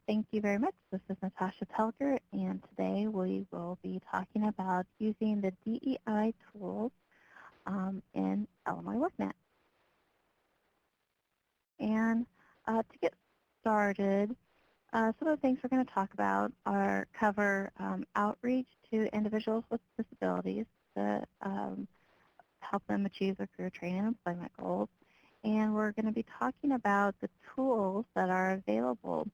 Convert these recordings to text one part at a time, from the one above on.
Thank you very much. This is Natasha Telger, and today we will be talking about using the DEI tools in LMI WorkNet. And to get started, some of the things we're going to talk about are cover outreach to individuals with disabilities to help them achieve their career training and employment goals. And we're going to be talking about the tools that are available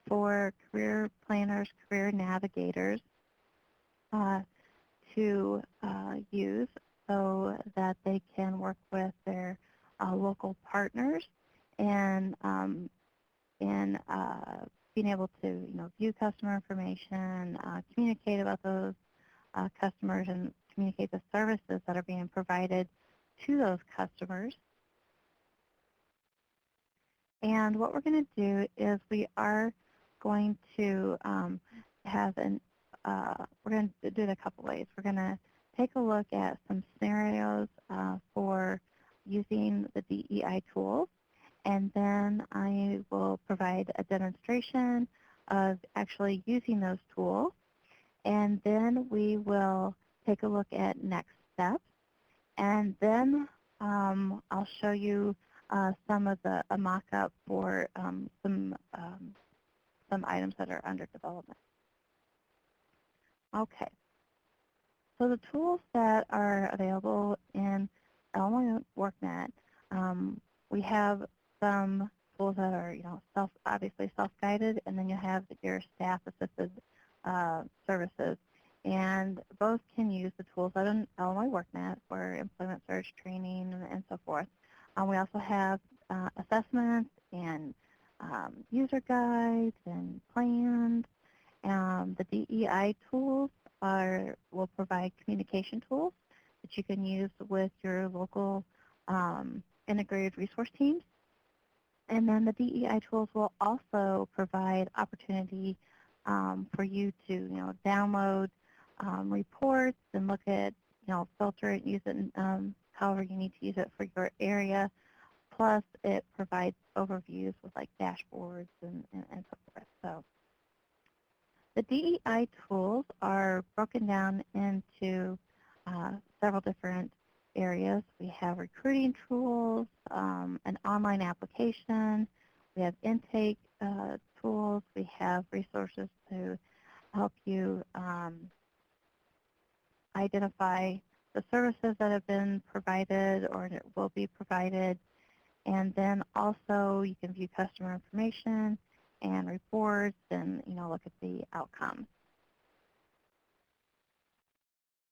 for career planners, career navigators uh, to use so that they can work with their local partners and in being able to view customer information, communicate about those customers, and communicate the services that are being provided to those customers. And what we're going to do is we are going to have we're going to do it a couple ways. We're going to take a look at some scenarios for using the DEI tools, and then I will provide a demonstration of actually using those tools, and then we will take a look at next steps, and then I'll show you some of a mock-up for some items that are under development. Okay, so the tools that are available in Illinois WorkNet, we have some tools that are, obviously self-guided, and then you have your staff-assisted services. And both can use the tools that are in Illinois WorkNet for employment search training and so forth. We also have assessments and user guides and plans. The DEI tools will provide communication tools that you can use with your local integrated resource teams. And then the DEI tools will also provide opportunity for you to download reports and look at, filter it, use it however you need to use it for your area. Plus, it provides overviews with like dashboards and so forth. So the DEI tools are broken down into several different areas. We have recruiting tools, an online application, we have intake tools, we have resources to help you identify the services that have been provided or will be provided. And then also you can view customer information and reports and look at the outcomes.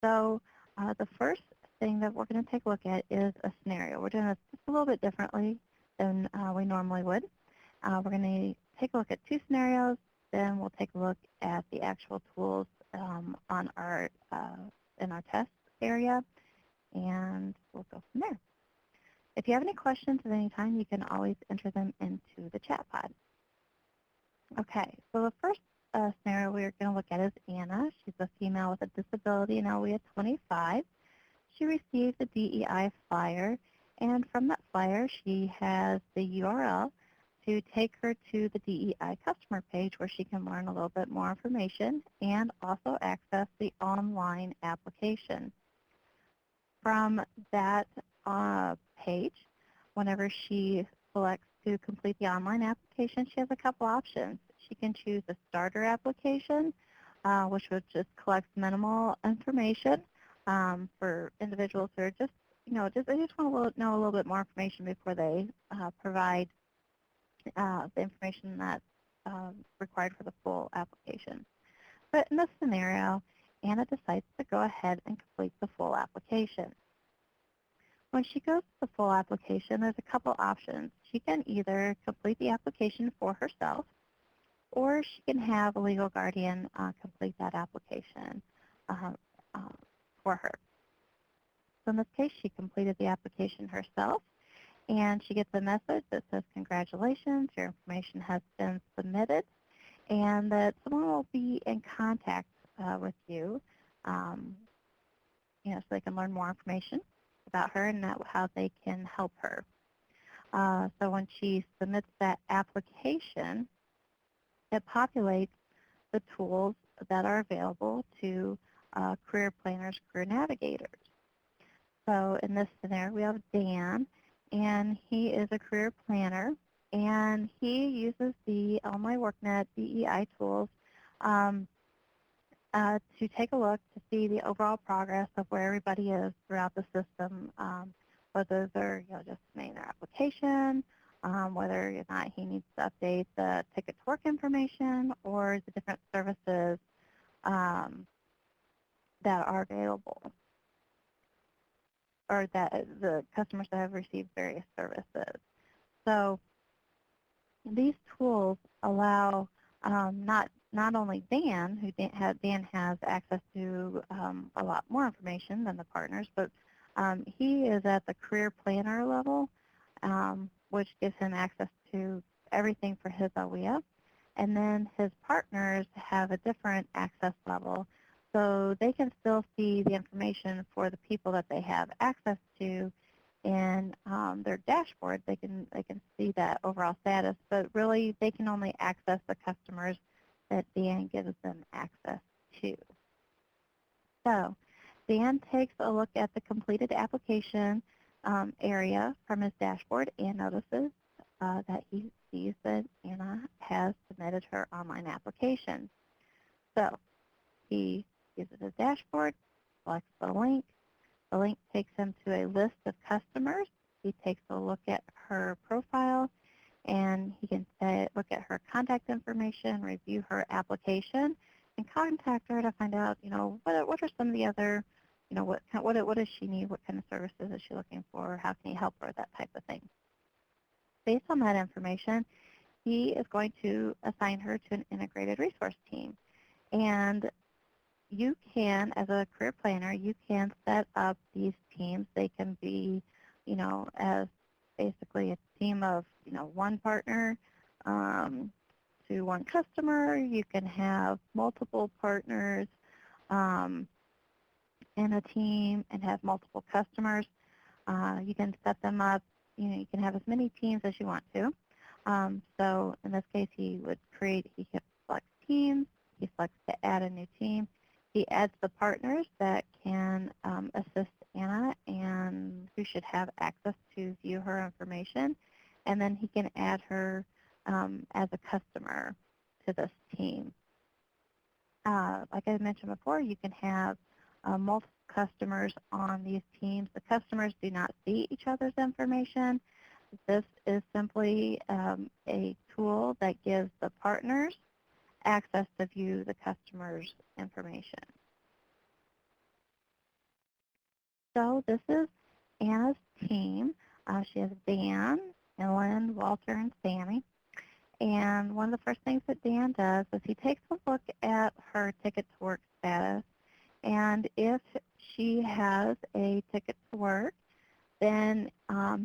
So the first thing that we're going to take a look at is a scenario. We're doing this just a little bit differently than we normally would. We're going to take a look at two scenarios, then we'll take a look at the actual tools on our in our test area, and we'll go from there. If you have any questions at any time, you can always enter them into the chat pod. Okay, so the first scenario we're going to look at is Anna. She's a female with a disability, and LWIA 25. She received the DEI flyer, and from that flyer, she has the URL to take her to the DEI customer page where she can learn a little bit more information and also access the online application. From that page, whenever she selects to complete the online application, she has a couple options. She can choose a starter application, which would just collect minimal information for individuals who are just, they just want to know a little bit more information before they provide the information that's required for the full application. But in this scenario, Anna decides to go ahead and complete the full application. When she goes to the full application, there's a couple options. She can either complete the application for herself, or she can have a legal guardian complete that application for her. So in this case, she completed the application herself, and she gets a message that says, "Congratulations, your information has been submitted," and that someone will be in contact with you, so they can learn more information about her and how they can help her. So when she submits that application, it populates the tools that are available to career planners, career navigators. So in this scenario, we have Dan, and he is a career planner, and he uses the Illinois WorkNet DEI tools um, to take a look to see the overall progress of where everybody is throughout the system, whether they're just submitting their application, whether or not he needs to update the ticket to work information or the different services that are available, or that the customers that have received various services. So these tools allow not only Dan, Dan has access to a lot more information than the partners, but he is at the career planner level, which gives him access to everything for his LWIA. And then his partners have a different access level, so they can still see the information for the people that they have access to in their dashboard. They can see that overall status, but really they can only access the customers that Dan gives them access to. So Dan takes a look at the completed application area from his dashboard and notices that he sees that Anna has submitted her online application. So he uses his dashboard, selects the link. The link takes him to a list of customers. He takes a look at her profile, and he can look at her contact information, review her application, and contact her to find out, what are some of the other, what does she need, what kind of services is she looking for, how can you help her, that type of thing. Based on that information, he is going to assign her to an integrated resource team. And you can, as a career planner, you can set up these teams. They can be, as basically a team of, one partner to one customer. You can have multiple partners in a team and have multiple customers. You can set them up. You can have as many teams as you want to. So in this case, he can select teams. He selects to add a new team. He adds the partners that can assist Anna and who should have access to view her information. And then he can add her as a customer to this team. Like I mentioned before, you can have multiple customers on these teams. The customers do not see each other's information. This is simply a tool that gives the partners access to view the customer's information. So this is Anna's team. She has Dan, Ellen, Walter, and Sammy. And one of the first things that Dan does is he takes a look at her ticket to work status. And if she has a ticket to work, then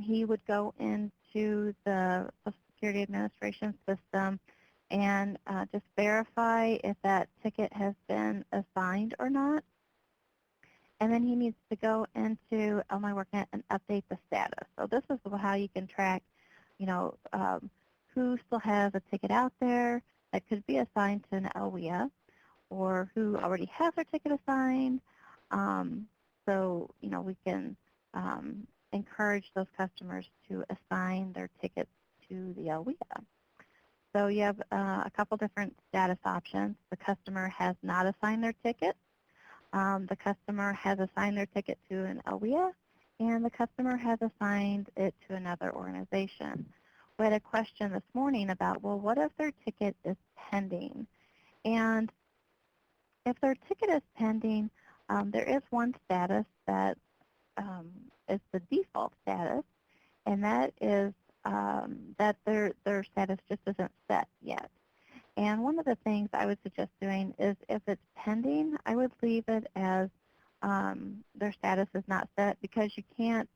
he would go into the Social Security Administration system and just verify if that ticket has been assigned or not. And then he needs to go into Illinois WorkNet and update the status. So this is how you can track, who still has a ticket out there that could be assigned to an LWIA, or who already has their ticket assigned. So, we can encourage those customers to assign their tickets to the LWIA. So you have a couple different status options. The customer has not assigned their ticket. The customer has assigned their ticket to an LWIA, and the customer has assigned it to another organization. We had a question this morning about, well, what if their ticket is pending? And if their ticket is pending, there is one status that is the default status, and that is that their status just isn't set yet. And one of the things I would suggest doing is, if it's pending, I would leave it as their status is not set, because you can't,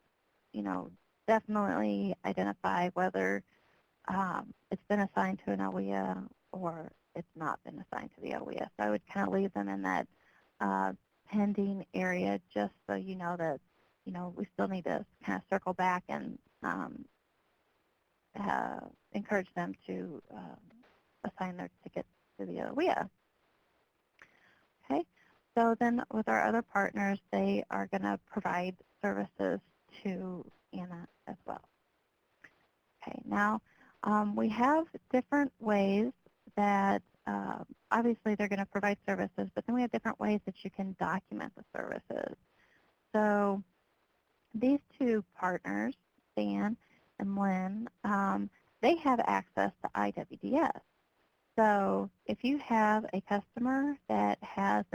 definitely identify whether it's been assigned to an LWIA or it's not been assigned to the LWIA. So I would kind of leave them in that pending area, just so you know that, we still need to kind of circle back and encourage them to assign their tickets to the LWIA. Okay, so then with our other partners, they are going to provide services to Anna as well. Okay, now we have different ways that obviously they're going to provide services, but then we have different ways that you can document the services. So these two partners, Dan and Lynn, they have access to IWDS. So if you have a customer that has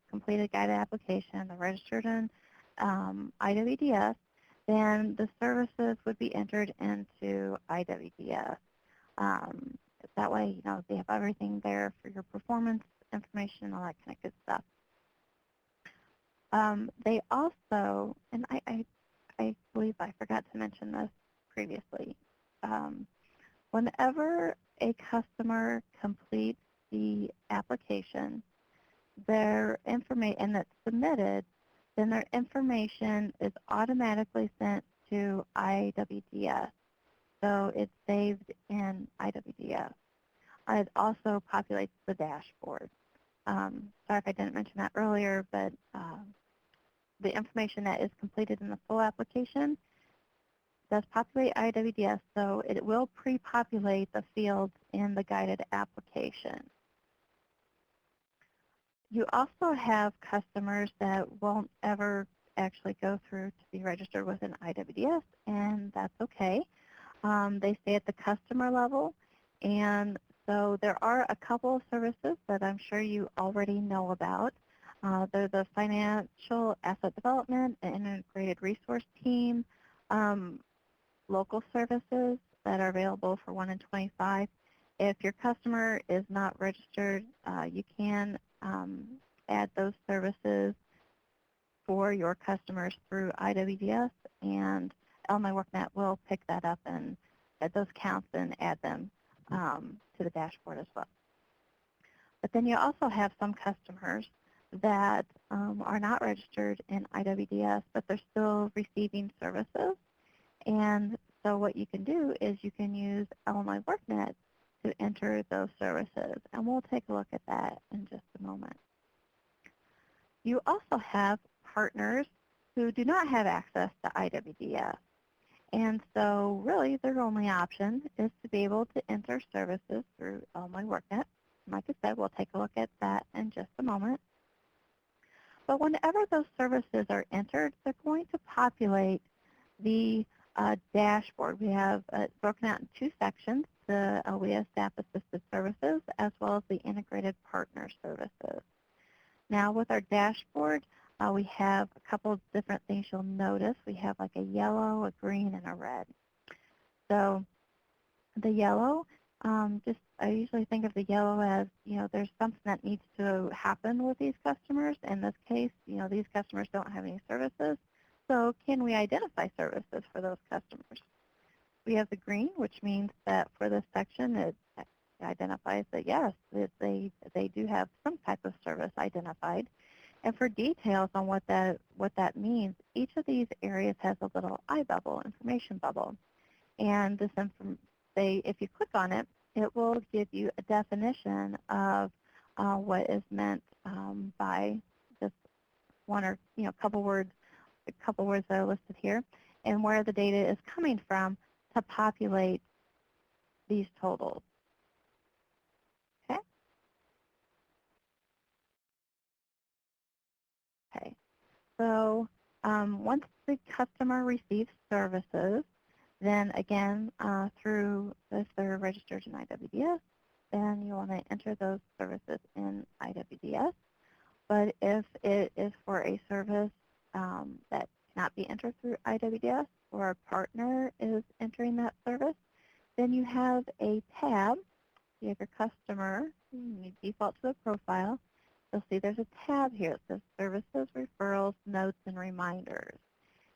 completed guided application, they're registered in IWDS, then the services would be entered into IWDS. That way, they have everything there for your performance information and all that kind of good stuff. They also, and I believe I forgot to mention this previously, whenever a customer completes the application, their information, and it's submitted, then their information is automatically sent to IWDS. So it's saved in IWDS. It also populates the dashboard. Sorry if I didn't mention that earlier, but the information that is completed in the full application does populate IWDS, so it will pre-populate the fields in the guided application. You also have customers that won't ever actually go through to be registered with an IWDS, and that's okay. They stay at the customer level, and so there are a couple of services that I'm sure you already know about. They're the Financial Asset Development and Integrated Resource Team, local services that are available for 1 in 25. If your customer is not registered, you can add those services for your customers through IWDS, and LMI WorkNet will pick that up and add those counts and add them to the dashboard as well. But then you also have some customers that are not registered in IWDS, but they're still receiving services. And so what you can do is you can use LMI WorkNet to enter those services. And we'll take a look at that in just a moment. You also have partners who do not have access to IWDS. And so really their only option is to be able to enter services through LMI WorkNet. Like I said, we'll take a look at that in just a moment. But whenever those services are entered, they're going to populate the dashboard. We have broken out in two sections, the LWIA Staff Assisted Services as well as the Integrated Partner Services. Now with our dashboard, we have a couple of different things you'll notice. We have like a yellow, a green, and a red. So the yellow, I usually think of the yellow as, there's something that needs to happen with these customers. In this case, these customers don't have any services. So can we identify services for those customers? We have the green, which means that for this section, it identifies that, yes, they do have some type of service identified. And for details on what that means, each of these areas has a little eye bubble, information bubble. And this if you click on it, it will give you a definition of what is meant by this one or a couple words that are listed here, and where the data is coming from to populate these totals. Okay. Okay. So once the customer receives services, then again, if they're registered in IWDS, then you want to enter those services in IWDS. But if it is for a service that cannot be entered through IWDS, or a partner is entering that service, then you have a tab. You have your customer, you default to the profile. You'll see there's a tab here that says Services, Referrals, Notes, and Reminders.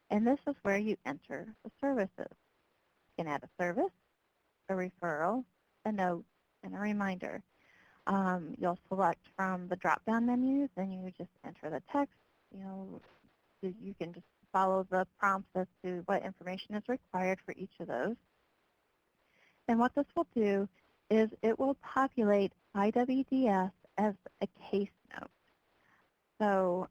And this is where you enter the services. You can add a service, a referral, a note, and a reminder. You'll select from the drop-down menus, and you just enter the text. You can just follow the prompts as to what information is required for each of those. And what this will do is it will populate IWDS as a case note. So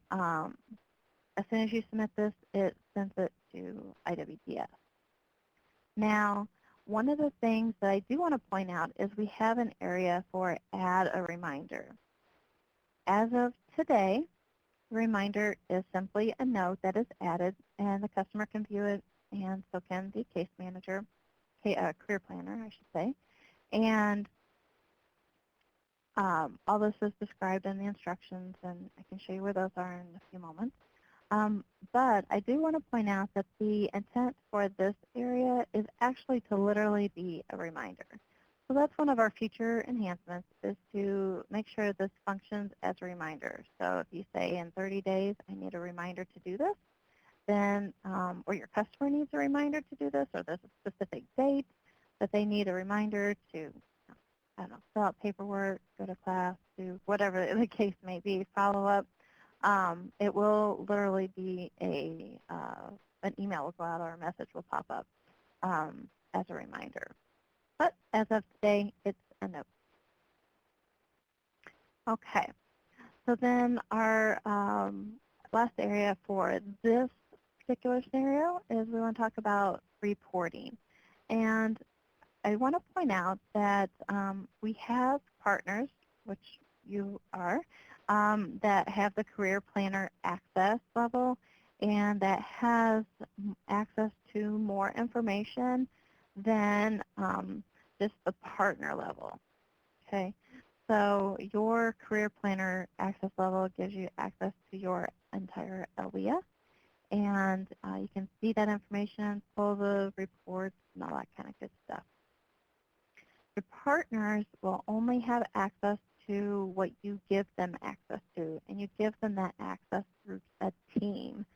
as soon as you submit this, it sends it to IWDS. Now, one of the things that I do want to point out is we have an area for add a reminder. As of today, the reminder is simply a note that is added, and the customer can view it, and so can the case manager, career planner, I should say. And all this is described in the instructions, and I can show you where those are in a few moments. But I do want to point out that the intent for this area is actually to literally be a reminder. So that's one of our future enhancements, is to make sure this functions as a reminder. So if you say in 30 days, I need a reminder to do this, then, or your customer needs a reminder to do this, or there's a specific date that they need a reminder to, I don't know, fill out paperwork, go to class, do whatever the case may be, follow up, it will literally be an email will go out or a message will pop up as a reminder. But as of today, it's a note. Okay, so then our last area for this particular scenario is we want to talk about reporting. And I want to point out that we have partners, which you are, that have the Career Planner access level and that has access to more information than just the partner level. Okay, so your Career Planner access level gives you access to your entire LWIA, and you can see that information, pull the reports, and all that kind of good stuff. Your partners will only have access to what you give them access to, and you give them that access through a team.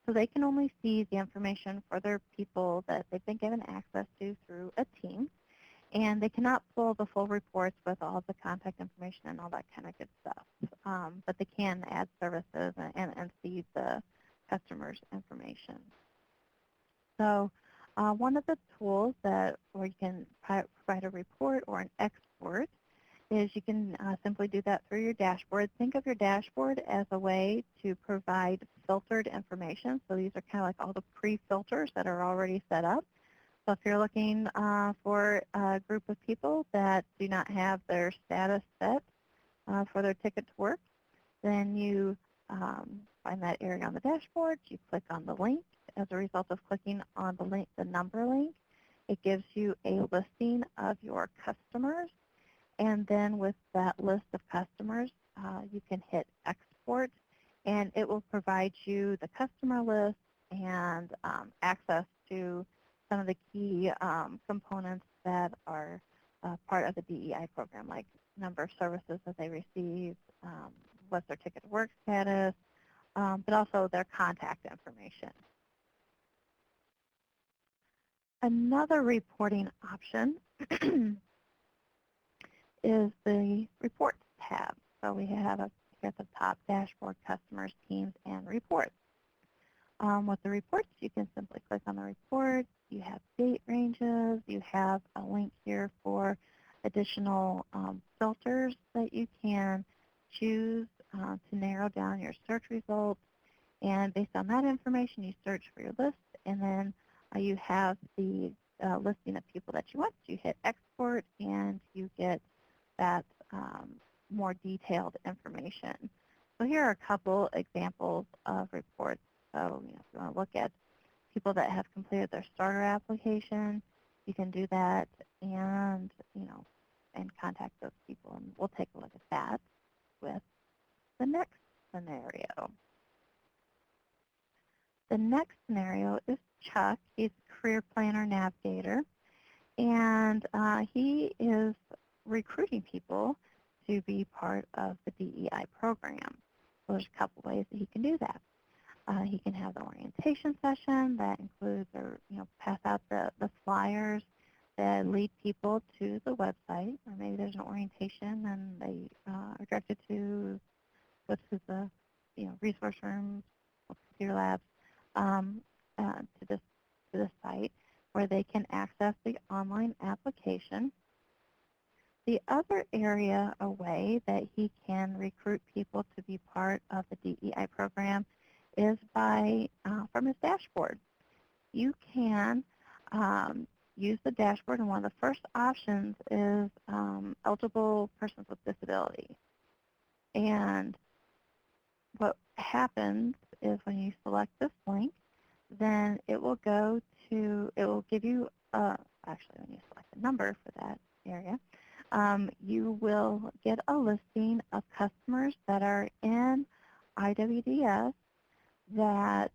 So they can only see the information for their people that they've been given access to through a team, and they cannot pull the full reports with all the contact information and all that kind of good stuff. But they can add services and see the customer's information. So one of the tools that where you can provide a report or an export is you can simply do that through your dashboard. Think of your dashboard as a way to provide filtered information. So these are kind of like all the pre-filters that are already set up. So if you're looking for a group of people that do not have their status set for their ticket to work, then you find that area on the dashboard. You click on the link. As a result of clicking on the link, the number link, it gives you a listing of your customers. And then with that list of customers, you can hit export, and it will provide you the customer list and access to some of the key components that are part of the DEI program, like number of services that they receive, what's their ticket to work status, but also their contact information. Another reporting option is the Reports tab. So we have here at the top, Dashboard, Customers, Teams, and Reports. With the reports, you can simply click on the report. You have date ranges. You have a link here for additional filters that you can choose to narrow down your search results. And based on that information, you search for your list, and then you have the listing of people that you want. You hit export, and you get that more detailed information. So here are a couple examples of reports. So if you want to look at people that have completed their starter application, you can do that and, and contact those people. And we'll take a look at that with the next scenario. The next scenario is Chuck. He's a career planner navigator, and he is recruiting people to be part of the DEI program. So there's a couple ways that he can do that. He can have the orientation session that includes, or pass out the flyers that lead people to the website, or maybe there's an orientation and they are directed to go to the resource rooms, computer labs, to this site where they can access the online application. The other area, a way that he can recruit people to be part of the DEI program is by from his dashboard. You can use the dashboard, and one of the first options is eligible persons with disabilities. And what happens is when you select this link, then it will give you, actually when you select a number for that area, you will get a listing of customers that are in IWDS that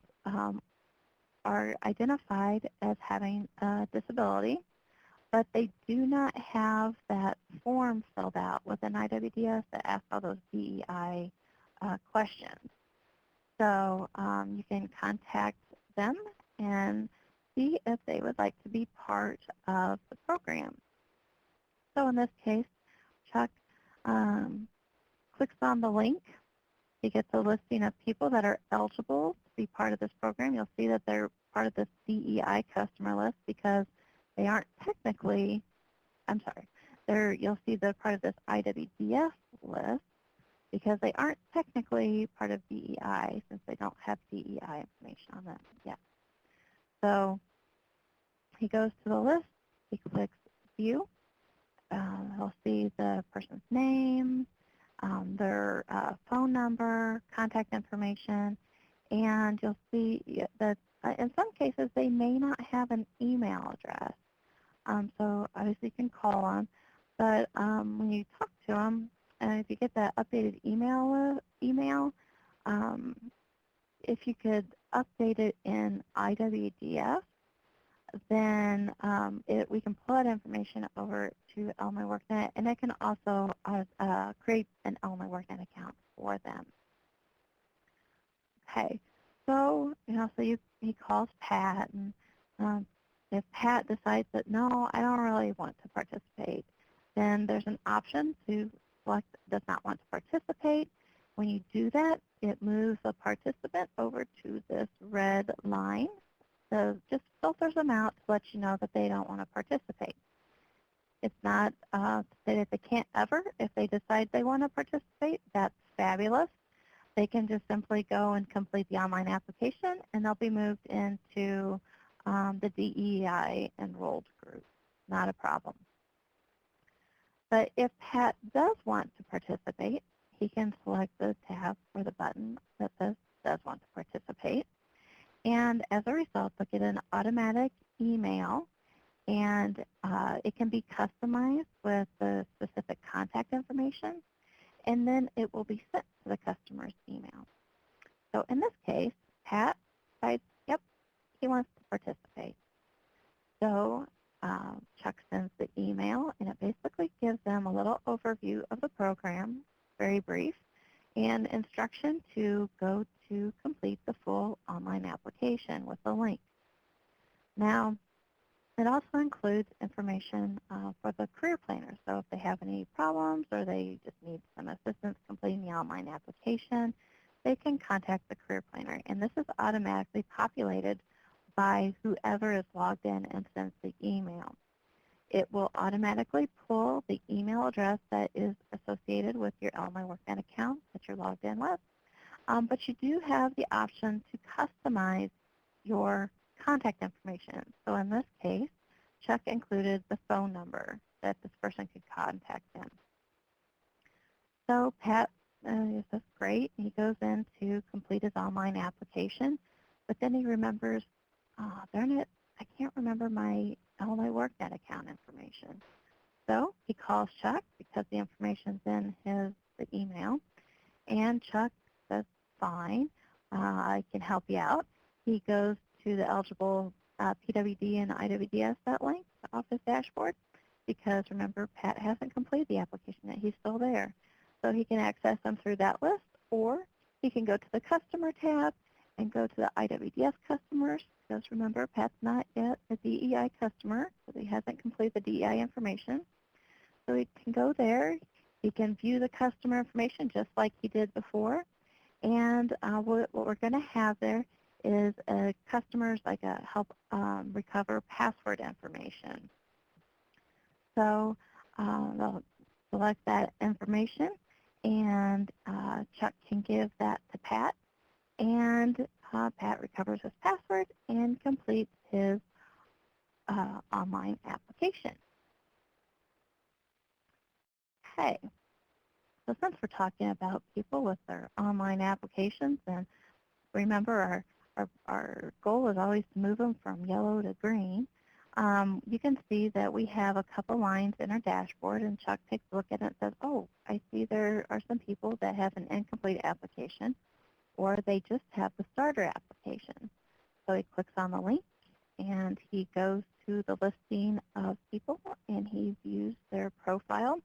are identified as having a disability, but they do not have that form filled out within IWDS that asks all those DEI questions. So you can contact them and see if they would like to be part of the program. So in this case, Chuck clicks on the link. He gets a listing of people that are eligible to be part of this program. You'll see that they're part of this DEI customer list because they aren't technically, I'm sorry, you'll see they're part of this IWDS list because they aren't technically part of DEI since they don't have DEI information on them yet. So he goes to the list, he clicks view, he'll see the person's name, their phone number, contact information, and you'll see that in some cases they may not have an email address. So obviously you can call them, but when you talk to them, if you get that updated email, if you could update it in IWDS, then we can pull that information over to Illinois workNet, and it can also create an Illinois workNet account for them. Okay, so he calls Pat, and if Pat decides that no, I don't really want to participate, then there's an option to select does not want to participate. When you do that, it moves a participant over to this red line. So just filters them out to let you know that they don't want to participate. It's not to say that they can't ever. If they decide they want to participate, that's fabulous. They can just simply go and complete the online application, and they'll be moved into the DEI enrolled group. Not a problem. But if Pat does want to participate, he can select the tab or the button that says does want to participate. And as a result, they'll get an automatic email, and it can be customized with the specific contact information, and then it will be sent to the customer's email. So in this case, Pat decides, yep, he wants to participate. So Chuck sends the email, and it basically gives them a little overview of the program, very brief, and instruction to go to complete the full online application with a link. Now, it also includes information for the career planners. So if they have any problems or they just need some assistance completing the online application, they can contact the career planner. And this is automatically populated by whoever is logged in and sends the email. It will automatically pull the email address that is associated with your Illinois workNet account that you're logged in with. But you do have the option to customize your contact information. So in this case, Chuck included the phone number that this person could contact them. So Pat says, great. He goes in to complete his online application, but then he remembers, oh, darn it, I can't remember my Illinois workNet account information. So he calls Chuck because the information's in the email, and Chuck says, fine, I can help you out. He goes to the eligible PWD and IWDS that link off his dashboard because, remember, Pat hasn't completed the application yet. He's still there. So he can access them through that list, or he can go to the Customer tab and go to the IWDS customers because, remember, Pat's not yet a DEI customer, so he hasn't completed the DEI information. So he can go there. He can view the customer information just like he did before. And what we're going to have there is customers like a help recover password information. So select that information, and Chuck can give that to Pat, and Pat recovers his password and completes his online application. Okay, so since we're talking about people with their online applications, and remember our goal is always to move them from yellow to green, you can see that we have a couple lines in our dashboard, and Chuck takes a look at it and says, oh, I see there are some people that have an incomplete application, or they just have the starter application. So he clicks on the link, and he goes to the listing of people, and he views their profile,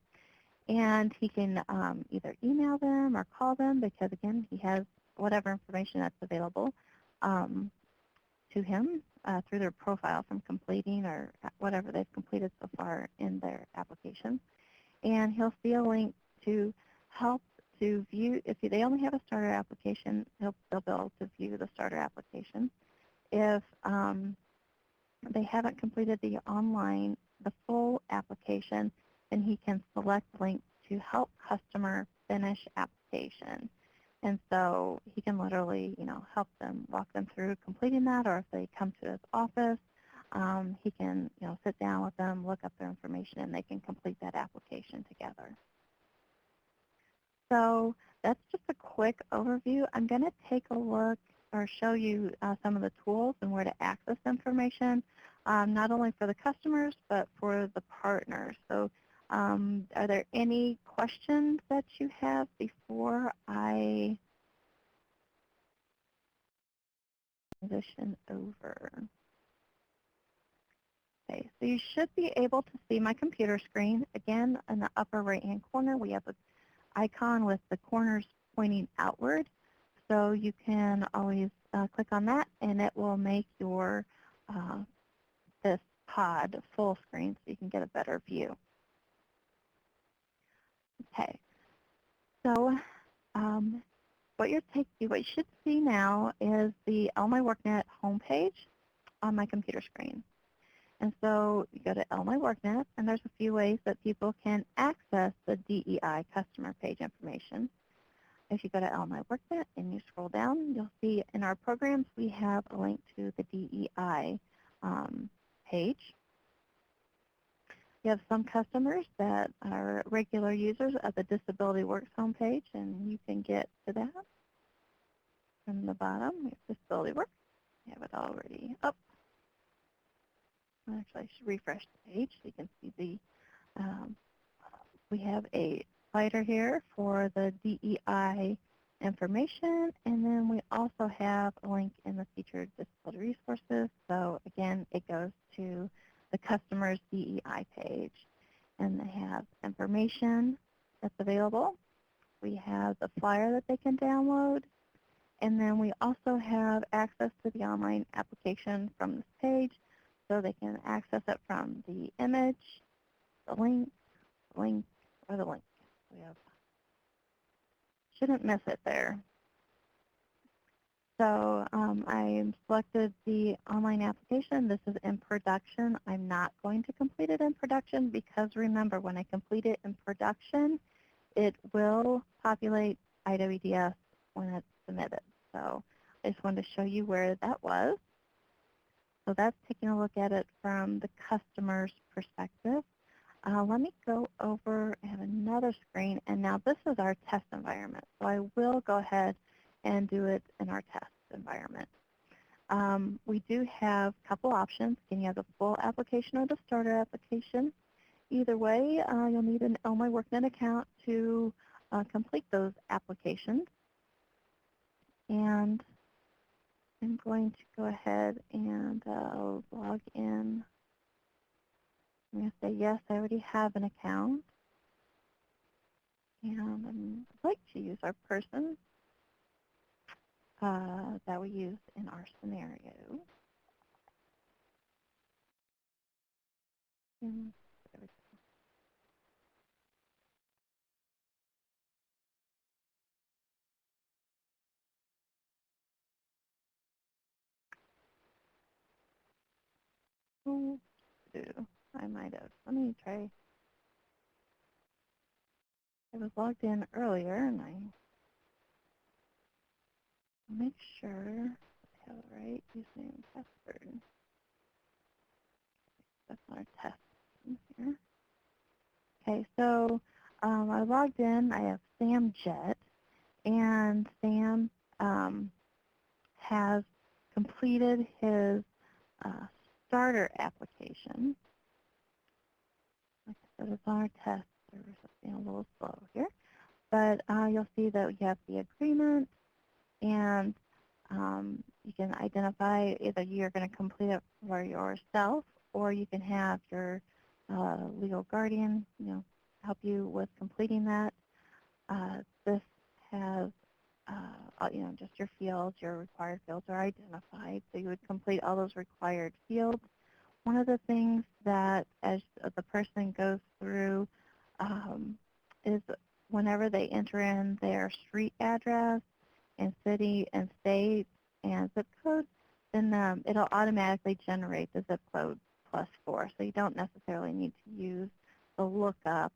and he can either email them or call them because, again, he has whatever information that's available to him through their profile from completing or whatever they've completed so far in their application. And he'll see a link to help to view. If they only have a starter application, they'll be able to view the starter application. If they haven't completed the full application, then he can select link to help customer finish application. And so he can literally, help them, walk them through completing that, or if they come to his office, he can, sit down with them, look up their information, and they can complete that application together. So that's just a quick overview. I'm going to take a look or show you some of the tools and where to access information, not only for the customers, but for the partners. So are there any questions that you have before I transition over? Okay, so you should be able to see my computer screen. Again, in the upper right-hand corner, we have an icon with the corners pointing outward. So you can always click on that, and it will make your this pod full screen so you can get a better view. Okay, so what you should see now is the My WorkNet homepage on my computer screen. And so you go to My WorkNet, and there's a few ways that people can access the DEI customer page information. If you go to My WorkNet and you scroll down, you'll see in our programs we have a link to the DEI page. You have some customers that are regular users of the Disability Works homepage, and you can get to that from the bottom. We have Disability Works. We have it already up. Actually, I should refresh the page so you can see we have a slider here for the DEI information, and then we also have a link in the featured disability resources. So again, it goes to the customer's DEI page, and they have information that's available. We have the flyer that they can download, and then we also have access to the online application from this page, so they can access it from the image, the link, or the link. We have, shouldn't miss it there. So I selected the online application. This is in production. I'm not going to complete it in production because remember, when I complete it in production, it will populate IWDS when it's submitted. So I just wanted to show you where that was. So that's taking a look at it from the customer's perspective. Let me go over, I have another screen, and now this is our test environment. So I will go ahead and do it in our test environment. We do have a couple options. Can you have the full application or the starter application? Either way, you'll need an My WorkNet account to complete those applications. And I'm going to go ahead and log in. I'm going to say, yes, I already have an account. And I'd like to use our person that we used in our scenario. And there we go. I might have. Let me try. I was logged in earlier, and I make sure I have the right username and password. That's our test in here. Okay, so I logged in. I have Sam Jett, and Sam has completed his uh, starter application. Like I said, it's on our test server, so it's being a little slow here. But you'll see that we have the agreement, and you can identify either you're going to complete it for yourself, or you can have your legal guardian, help you with completing that. This has, just your fields, your required fields are identified, so you would complete all those required fields. One of the things that as the person goes through is whenever they enter in their street address and city and state and zip code, then it'll automatically generate the zip code +4. So you don't necessarily need to use the lookup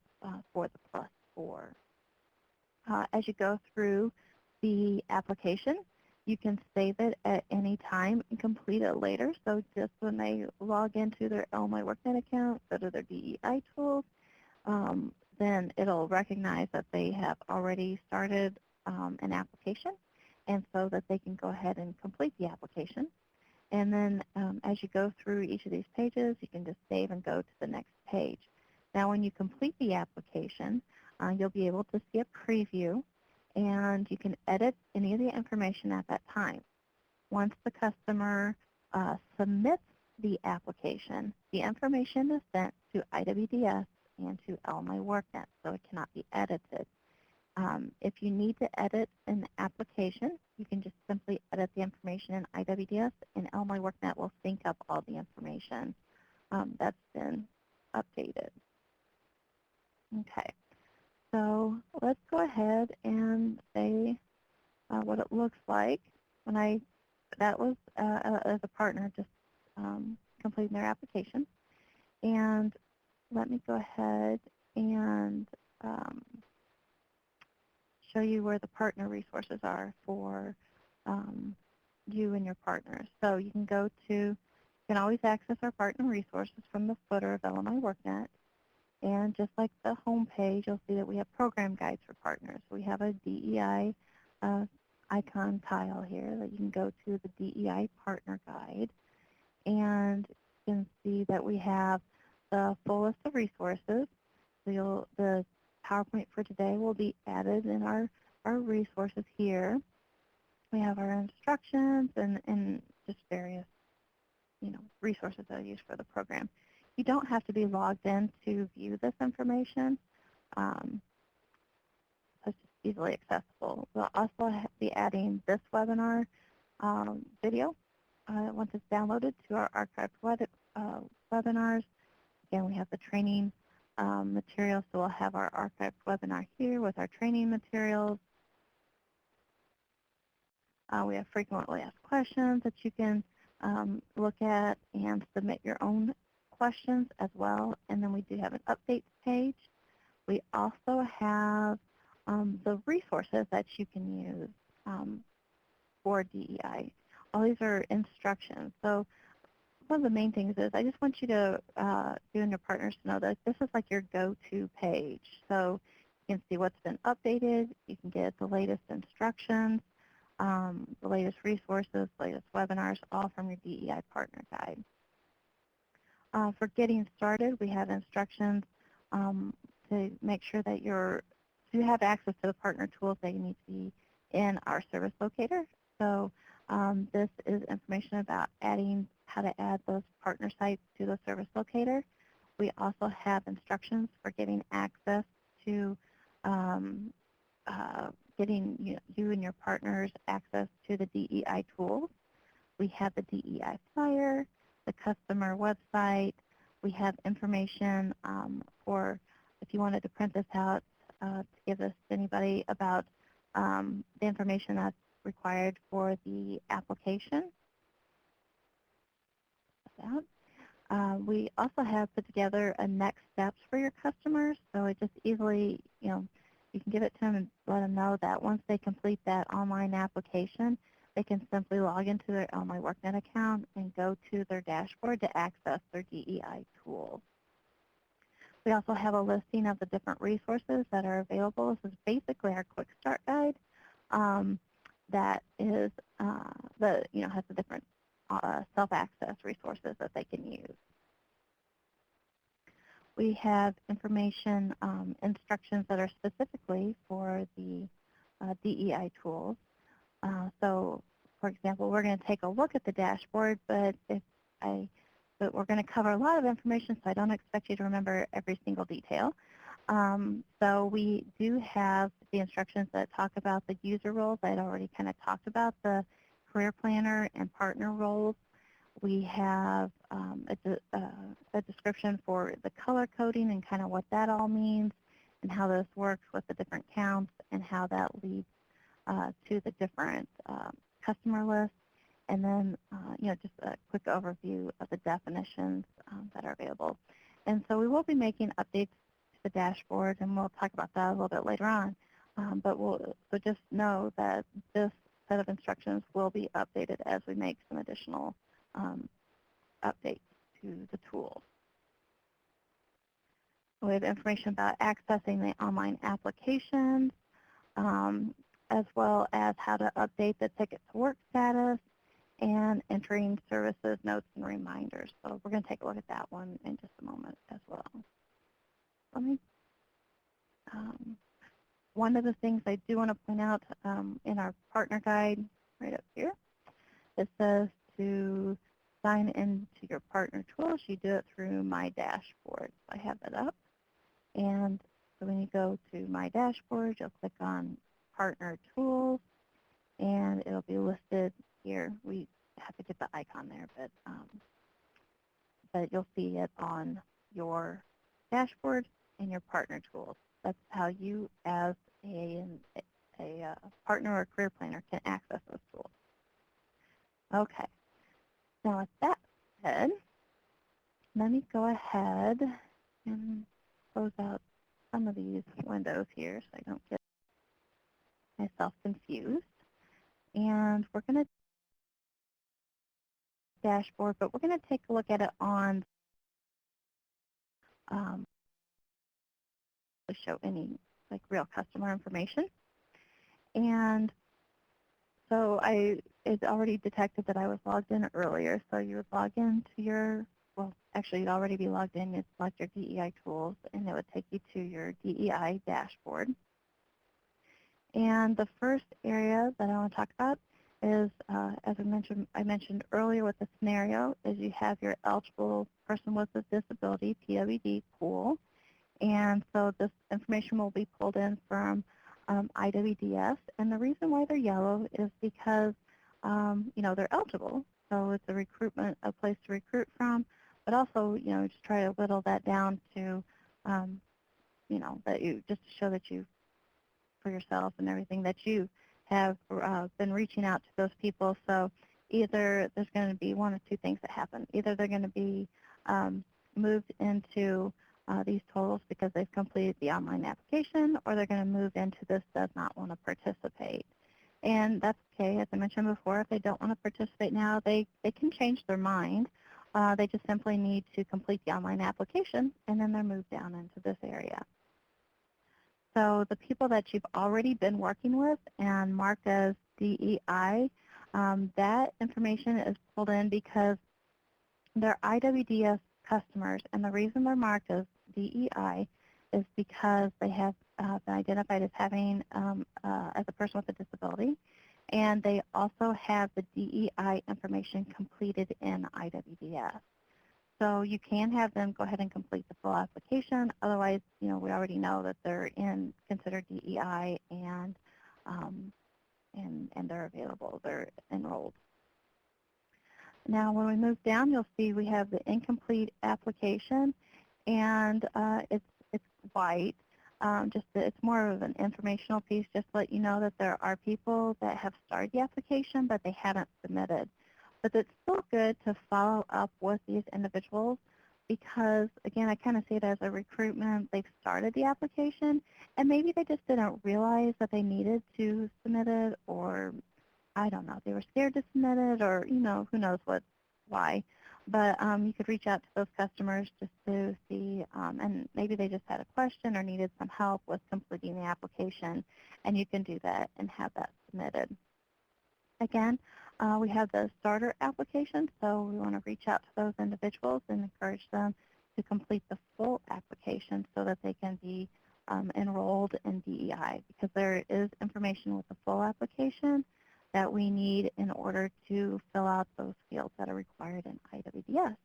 for the +4. As you go through the application, you can save it at any time and complete it later. So just when they log into their LMI WorkNet account, go to their DEI tools, then it'll recognize that they have already started an application, and so that they can go ahead and complete the application. And then as you go through each of these pages, you can just save and go to the next page. Now when you complete the application, you'll be able to see a preview, and you can edit any of the information at that time. Once the customer submits the application, the information is sent to IWDS and to LMI WorkNet, so it cannot be edited. If you need to edit an application, you can just simply edit the information in IWDS, and LMI WorkNet will sync up all the information that's been updated. Okay, so let's go ahead and say what it looks like when that was as a partner just completing their application. And let me go ahead and show you where the partner resources are for you and your partners. So you can always access our partner resources from the footer of LMI WorkNet. And just like the home page, you'll see that we have program guides for partners. We have a DEI icon tile here that you can go to, the DEI partner guide. And you can see that we have the full list of resources. So the PowerPoint for today will be added in our resources here. We have our instructions and just various resources that are used for the program. You don't have to be logged in to view this information. It's just easily accessible. We'll also be adding this webinar video once it's downloaded to our archived webinars. Again, we have the training materials, so we'll have our archived webinar here with our training materials. We have frequently asked questions that you can look at and submit your own questions as well. And then we do have an updates page. We also have the resources that you can use for DEI. All these are instructions. So one of the main things is I just want you to, you and your partners to know that this is like your go-to page. So you can see what's been updated. You can get the latest instructions, the latest resources, latest webinars, all from your DEI partner guide. For getting started, we have instructions to make sure that you have access to the partner tools that you need to be in our service locator. So this is information about how to add those partner sites to the service locator. We also have instructions for getting access to getting you and your partners access to the DEI tools. We have the DEI flyer, the customer website. We have information for if you wanted to print this out to give this to anybody about the information that's required for the application. We also have put together a next steps for your customers, so it just easily, you you can give it to them and let them know that once they complete that online application, they can simply log into their My workNet account and go to their dashboard to access their DEI tools. We also have a listing of the different resources that are available. This is basically our quick start guide that is has the different self-access resources that they can use. We have information, instructions that are specifically for the DEI tools. So, for example, we're going to take a look at the dashboard, but we're going to cover a lot of information, so I don't expect you to remember every single detail. So we do have the instructions that talk about the user roles. I'd already kind of talked about the career planner and partner roles. We have a description for the color coding and kind of what that all means and how this works with the different counts and how that leads to the different customer lists. And then, just a quick overview of the definitions that are available. And so we will be making updates to the dashboard, and we'll talk about that a little bit later on. So just know that this set of instructions will be updated as we make some additional updates to the tool. We have information about accessing the online applications, as well as how to update the ticket to work status and entering services, notes, and reminders. So we're going to take a look at that one in just a moment as well. One of the things I do want to point out in our partner guide right up here, it says to sign into your partner tools, you do it through My Dashboard. So I have that up. And so when you go to My Dashboard, you'll click on Partner Tools, and it'll be listed here. We have to get the icon there, but you'll see it on your dashboard and your partner tools. That's how you, as a partner or career planner, can access those tools. Okay. Now with that said, let me go ahead and close out some of these windows here so I don't get myself confused. And we're going to dashboard, but we're going to take a look at it on to show any like real customer information. And so it already detected that I was logged in earlier. So you would log into your, well, actually you'd already be logged in. You'd select your DEI tools, and it would take you to your DEI dashboard. And the first area that I want to talk about is, as I mentioned earlier with the scenario, is you have your eligible person with a disability, PWD pool. And so this information will be pulled in from IWDS. And the reason why they're yellow is because, they're eligible. So it's a place to recruit from. But also, just try to whittle that down to, that you, just to show that you, for yourself and everything, that you have been reaching out to those people. So either there's going to be one of two things that happen. Either they're going to be moved into these totals because they've completed the online application, or they're going to move into this does not want to participate. And that's okay. As I mentioned before, if they don't want to participate now, they can change their mind. They just simply need to complete the online application, and then they're moved down into this area. So the people that you've already been working with and marked as DEI, that information is pulled in because they're IWDS customers, and the reason they're marked as DEI is because they have been identified as having as a person with a disability, and they also have the DEI information completed in IWDS. So you can have them go ahead and complete the full application. Otherwise, we already know that they're considered DEI and they're available. They're enrolled. Now, when we move down, you'll see we have the incomplete application, and it's white. It's more of an informational piece, just to let you know that there are people that have started the application, but they haven't submitted. But it's still good to follow up with these individuals because, again, I kind of see it as a recruitment. They've started the application, and maybe they just didn't realize that they needed to submit it, or I don't know, they were scared to submit it, or, who knows why. But you could reach out to those customers just to see, and maybe they just had a question or needed some help with completing the application, and you can do that and have that submitted. Again, we have the starter application, so we want to reach out to those individuals and encourage them to complete the full application so that they can be enrolled in DEI, because there is information with the full application that we need in order to fill out those fields that are required in IWDS.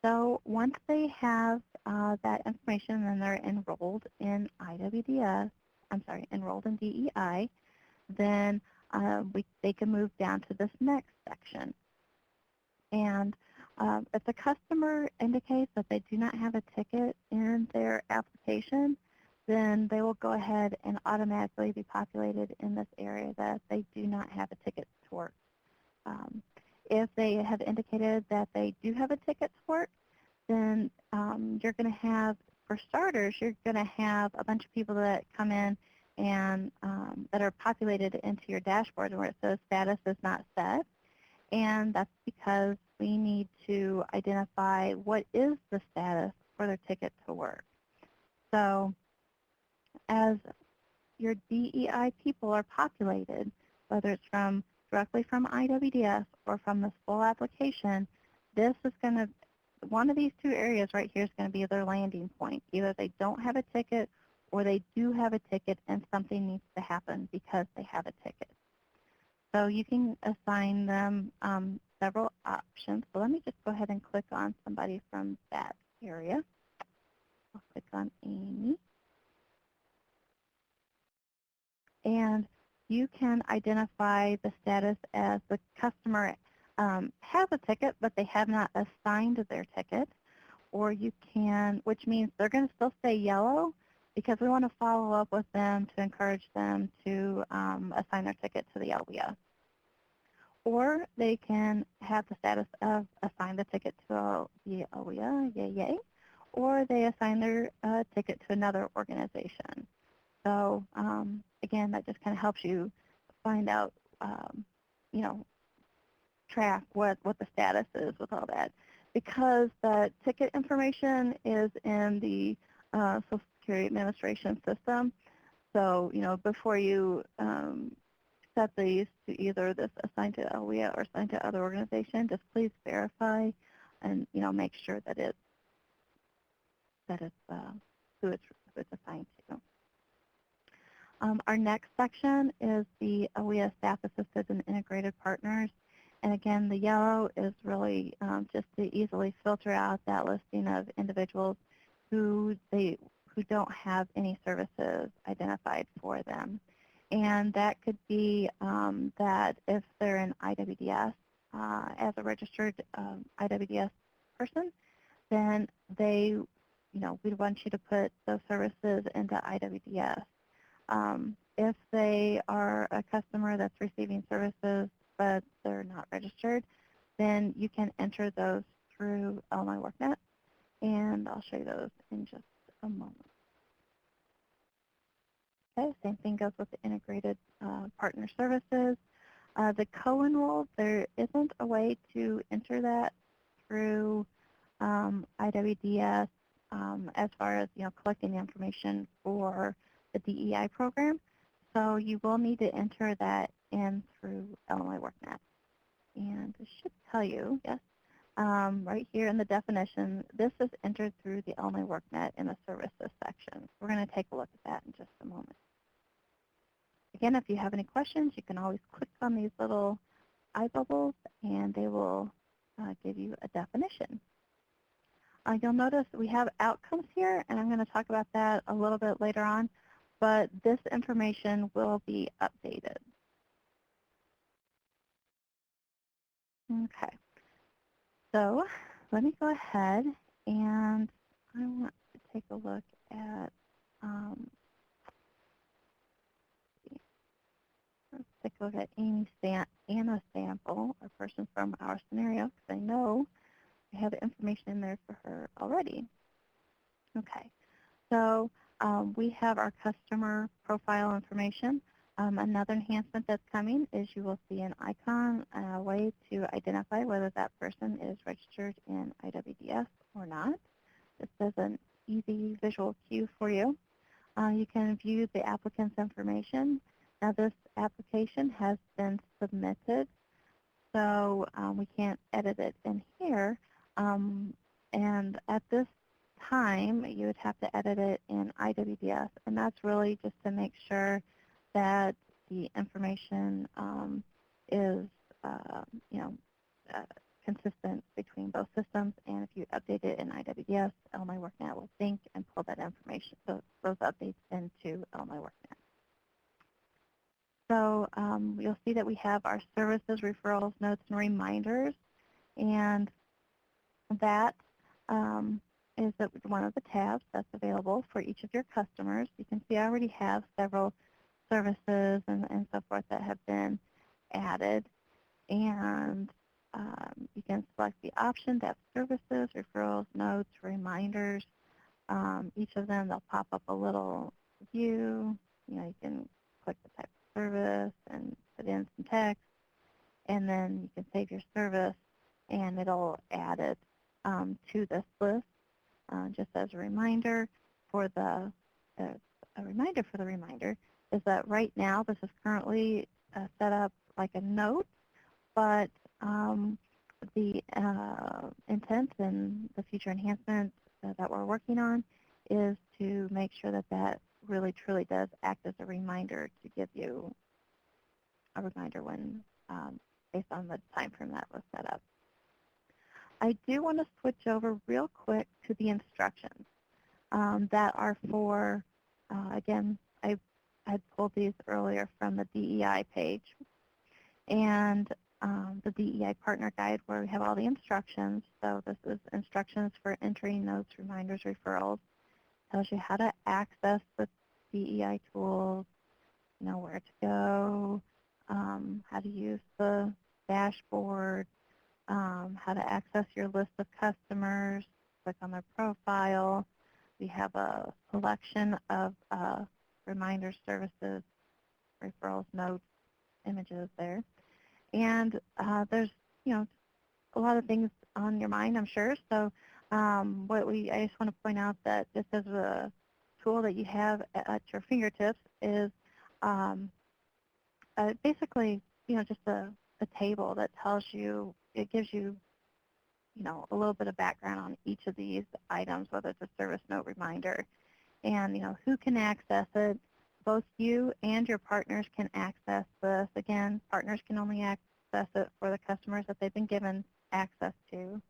So once they have that information and they're enrolled in enrolled in DEI, then they can move down to this next section. And if the customer indicates that they do not have a ticket in their application, then they will go ahead and automatically be populated in this area that they do not have a ticket to work. If they have indicated that they do have a ticket to work, then you're going to have, for starters, you're going to have a bunch of people that come in and that are populated into your dashboard where it says status is not set. And that's because we need to identify what is the status for their ticket to work. So as your DEI people are populated, whether it's directly from IWDS or from this full application, this is going to, one of these two areas right here is going to be their landing point. Either they don't have a ticket or they do have a ticket and something needs to happen because they have a ticket. So you can assign them several options. So let me just go ahead and click on somebody from that area. I'll click on Amy. And you can identify the status as the customer has a ticket, but they have not assigned their ticket. Or you can, which means they're going to still stay yellow, because we want to follow up with them to encourage them to assign their ticket to the LWIA. Or they can have the status of assign the ticket to the LWIA, yay, yay, or they assign their ticket to another organization. So again, that just kind of helps you find out, track what the status is with all that. Because the ticket information is in the Social Security Administration system, so, before you set these to either this assigned to LWIA or assigned to other organization, just please verify and, make sure that it's who it's assigned to. Our next section is the LWIA Staff Assisted and Integrated Partners. And again, the yellow is really just to easily filter out that listing of individuals who don't have any services identified for them. And that could be that if they're in IWDS as a registered IWDS person, then we want you to put those services into IWDS. If they are a customer that's receiving services but they're not registered, then you can enter those through Illinois workNet, and I'll show you those in just a moment. Okay, same thing goes with the integrated partner services. The co-enrolled, there isn't a way to enter that through IWDS as far as collecting the information for the DEI program. So you will need to enter that in through Illinois workNet. And it should tell you, yes, right here in the definition, this is entered through the Illinois workNet in the services section. We're going to take a look at that in just a moment. Again, if you have any questions, you can always click on these little eye bubbles and they will give you a definition. You'll notice we have outcomes here, and I'm going to talk about that a little bit later on, but this information will be updated. Okay, so let me go ahead and I want to take a look at, let's take a look at Anna's sample, a person from our scenario, because I know we have information in there for her already. Okay, so we have our customer profile information. Another enhancement that's coming is you will see an icon, a way to identify whether that person is registered in IWDS or not. This is an easy visual cue for you. You can view the applicant's information. Now this application has been submitted, so we can't edit it in here. And at this time, you would have to edit it in IWDS, and that's really just to make sure that the information is, you know, uh, consistent between both systems. And if you update it in IWDS, LMI WorkNet will sync and pull that information, so those updates into LMI WorkNet. So you'll see that we have our services, referrals, notes, and reminders, and that is one of the tabs that's available for each of your customers. You can see I already have several services and so forth that have been added, and you can select the option that's services, referrals, notes, reminders. Each of them, they'll pop up a little view. You know, you can click the type of service and put in some text, and then you can save your service, and it'll add it to this list. Just as a reminder for the reminder is that right now this is currently set up like a note, but the intent and the future enhancements that we're working on is to make sure that that really truly does act as a reminder to give you a reminder when based on the time frame that was set up. I do want to switch over real quick to the instructions that are for, again, I had pulled these earlier from the DEI page, and the DEI partner guide where we have all the instructions. So this is instructions for entering notes, reminders, referrals. Tells you how to access the DEI tools, you know, where to go, how to use the dashboard, how to access your list of customers, click on their profile. We have a selection of reminders, services, referrals, notes, images there. And there's, you know, a lot of things on your mind, I'm sure. So I just want to point out that this is a tool that you have at your fingertips is basically, you know, just a table that tells you, it gives you, you know, a little bit of background on each of these items, whether it's a service note reminder, and, you know, who can access it. Both you and your partners can access this. Again, partners can only access it for the customers that they've been given access to.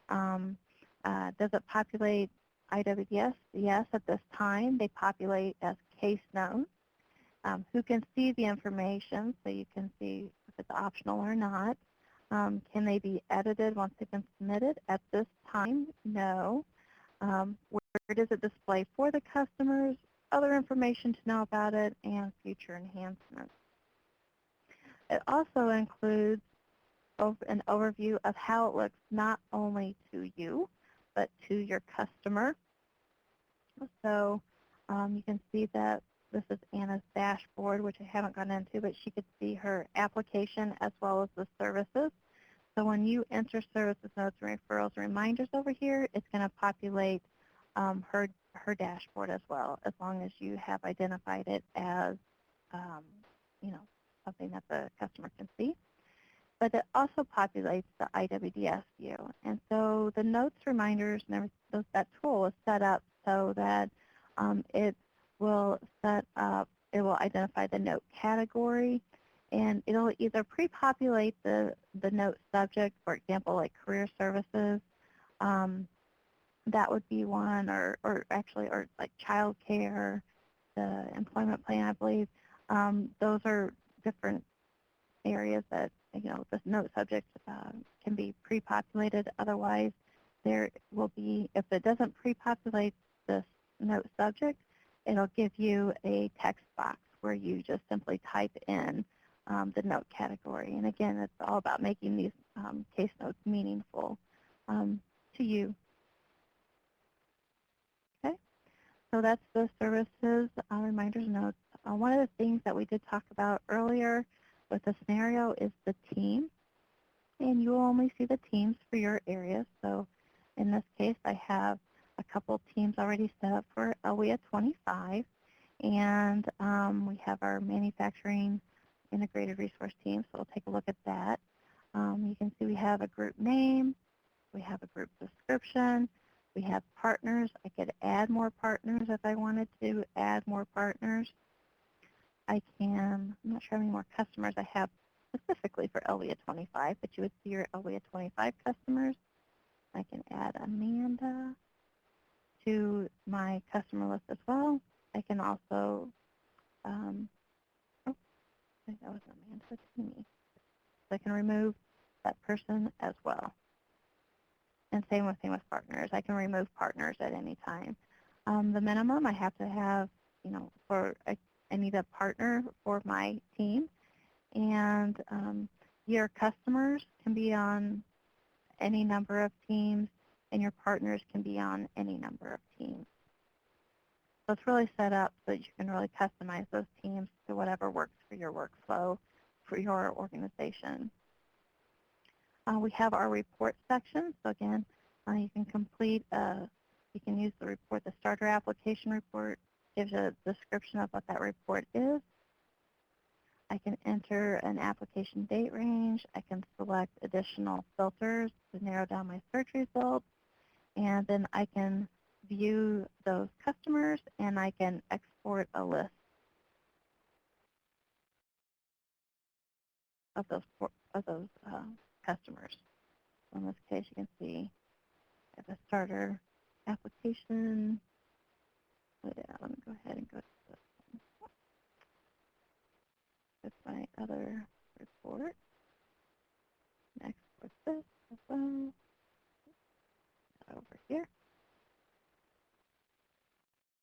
Does it populate IWDS? Yes, at this time they populate as case notes. Who can see the information, so you can see if it's optional or not. Can they be edited once they've been submitted? At this time, no. Where does it display for the customers? Other information to know about it, and future enhancements. It also includes an overview of how it looks not only to you, but to your customer. So you can see that this is Anna's dashboard, which I haven't gone into, but she could see her application as well as the services. So when you enter services, notes, and referrals, and reminders over here, it's going to populate her dashboard as well, as long as you have identified it as, you know, something that the customer can see. But it also populates the IWDS view. And so the notes, reminders, and that tool is set up so that it will it will identify the note category, and it'll either pre-populate the note subject, for example, like career services. That would be one, or like child care, the employment plan, I believe. Those are different areas that, you know, the note subject can be pre-populated. Otherwise, there will be, if it doesn't pre-populate this note subject, it'll give you a text box where you just simply type in the note category. And again, it's all about making these case notes meaningful. to you. Okay, so that's the services reminders notes. One of the things that we did talk about earlier with the scenario is the team, and you will only see the teams for your area. So in this case, I have a couple teams already set up for LWIA 25, and we have our manufacturing integrated resource team, so we'll take a look at that. You can see we have a group name, we have a group description, we have partners. I could add more partners if I wanted to add more partners. I'm not sure how many more customers I have specifically for LWIA 25, but you would see your LWIA 25 customers. I can add Amanda to my customer list as well. I can also, oh, I think that was Amanda to me. So I can remove that person as well. And same with partners. I can remove partners at any time. The minimum I have to have, I need a partner for my team. And your customers can be on any number of teams, and your partners can be on any number of teams. So it's really set up so that you can really customize those teams to whatever works for your workflow for your organization. We have our report section. So again, you can you can use the report, the starter application report, gives a description of what that report is. I can enter an application date range. I can select additional filters to narrow down my search results. And then I can view those customers, and I can export a list of those customers. In this case, you can see I have a starter application. Yeah, let me go ahead and go to this one. That's my other report. And export this as well. Over here.